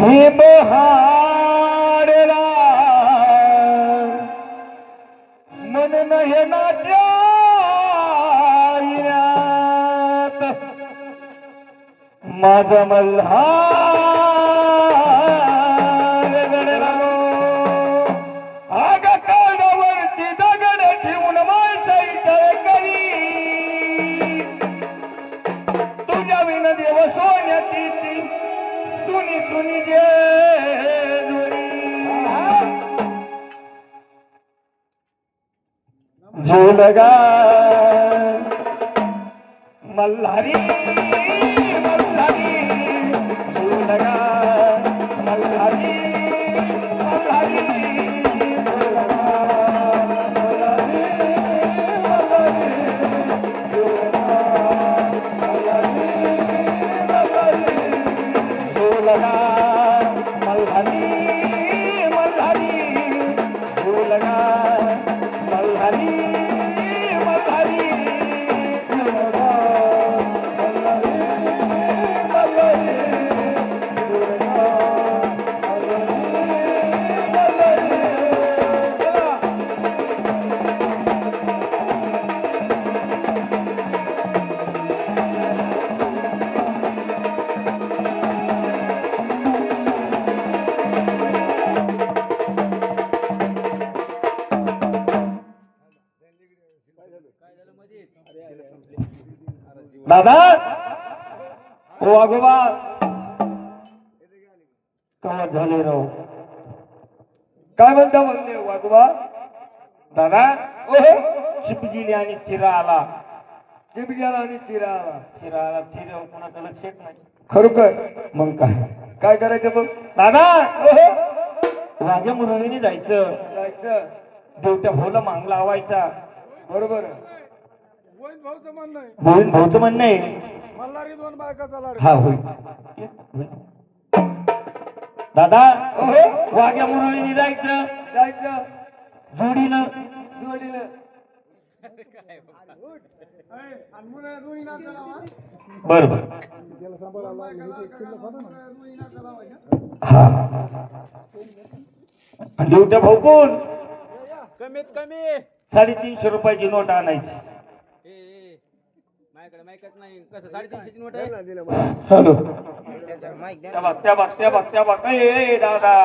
हे बहारला मन नयनात माझा मल्हार गडला आग कानावरती दगड ठेवून माझा विचार करी तुझ्या विन देव सोन्याची सुनी सुनी जे झोलगा मल्हारी मल्हारी झोलगा मल्हारी मल्हारी झोलगा मल्हारी मल्हारी झोलगा मल्हारी मल्हारी झोलगा मल्हारी मल्हारी झोलगा मल्हारी मल्हारी झोलगा मल्हारी मल्हारी झोलगा मल्हारी दादा ओ आगोबा कवा झाले राव काय म्हणता म्हणले वागोबा दादा ओहो चिपगिली आणि चिरा आला चिपगिला आणि चिरा आला चिऱ्यावर कोणाचं लक्ष येत नाही खरोखर मग काय करायचं मग दादा ओहो राजा मुरळीने जायचं देवट्या भाऊला मांग लावायचा बरोबर गोविंद भाऊचं म्हणणं आहे मल्हारी दोन बायकाचा लाड हा होईल दादा वाघ्या मुरळीने जायचं जोडीनं बर बर हा देवट्या भाऊ कोण कमीत कमी 350 रुपयाची नोट आणायची माझ्याकडे माहितीच नाही कसं 350 ची नोट आहे हॅलो त्या बघ दादा